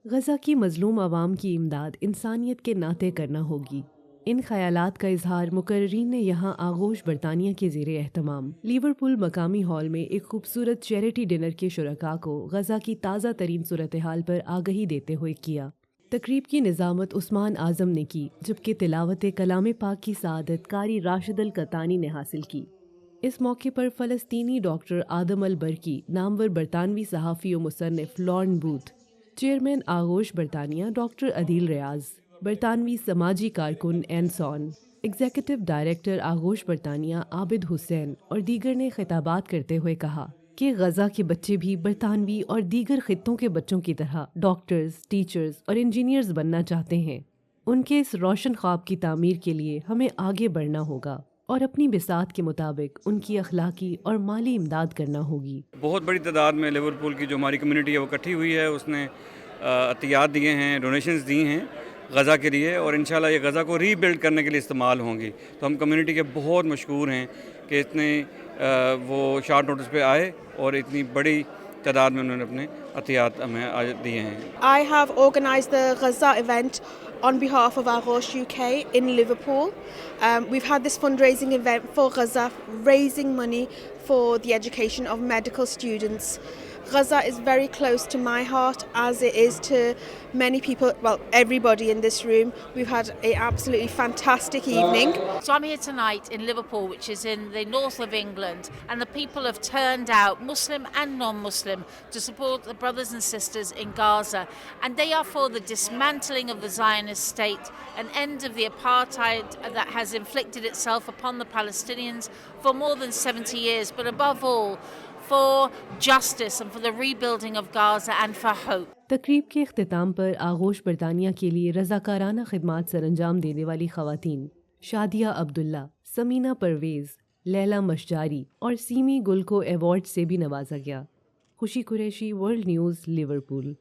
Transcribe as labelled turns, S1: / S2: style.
S1: غزہ کی مظلوم عوام کی امداد انسانیت کے ناطے کرنا ہوگی۔ ان خیالات کا اظہار مقررین نے یہاں آغوش برطانیہ کے زیر اہتمام لیورپول مقامی ہال میں ایک خوبصورت چیریٹی ڈنر کے شرکاء کو غزہ کی تازہ ترین صورتحال پر آگہی دیتے ہوئے کیا۔ تقریب کی نظامت عثمان اعظم نے کی، جبکہ تلاوت کلام پاک کی سعادت قاری راشد القطانی نے حاصل کی۔ اس موقع پر فلسطینی ڈاکٹر آدم البرکی، نامور برطانوی صحافی و مصنف لارن بوتھ، چیئرمین آغوش برطانیہ ڈاکٹر عدیل ریاض، برطانوی سماجی کارکن اینسون، ایگزیکٹو ڈائریکٹر آغوش برطانیہ عابد حسین اور دیگر نے خطابات کرتے ہوئے کہا کہ غزہ کے بچے بھی برطانوی اور دیگر خطوں کے بچوں کی طرح ڈاکٹرز، ٹیچرز اور انجینئرز بننا چاہتے ہیں۔ ان کے اس روشن خواب کی تعمیر کے لیے ہمیں آگے بڑھنا ہوگا اور اپنی بساط کے مطابق ان کی اخلاقی اور مالی امداد کرنا ہوگی۔
S2: بہت بڑی تعداد میں لیورپول کی جو ہماری کمیونٹی ہے وہ اکٹھی ہوئی ہے، اس نے عطیات دیے ہیں، ڈونیشنز دی ہیں غزہ کے لیے، اور انشاءاللہ یہ غزہ کو ری بلڈ کرنے کے لیے استعمال ہوں گی۔ تو ہم کمیونٹی کے بہت مشکور ہیں کہ اتنے وہ شارٹ نوٹس پہ آئے اور اتنی بڑی تعداد میں انہوں نے اپنے عطیات ہمیں دیے ہیں۔
S3: I have organised the Gaza event on behalf of Aghosh UK in Liverpool. We've had this fundraising event for Gaza, raising money for the education of medical students. Gaza is very close to my heart, as it is to many people, well, everybody in this room. We've had an absolutely fantastic evening.
S4: So I'm here tonight in Liverpool, which is in the north of England, and the people have turned out, Muslim and non-Muslim, to support the brothers and sisters in Gaza. And they are for the dismantling of the Zionist state, an end of the apartheid that has inflicted itself upon the Palestinians for more than 70 years, but above all, for justice and for the rebuilding of Gaza and for hope.
S1: تقریب کے اختتام پر آغوش برطانیہ کے لیے رضاکارانہ خدمات سر انجام دینے والی خواتین شادیہ عبداللہ، سمینہ پرویز، لیلا مشجاری اور سیمی گل کو ایوارڈ سے بھی نوازا گیا۔ خوشی قریشی، ورلڈ نیوز، لیورپول۔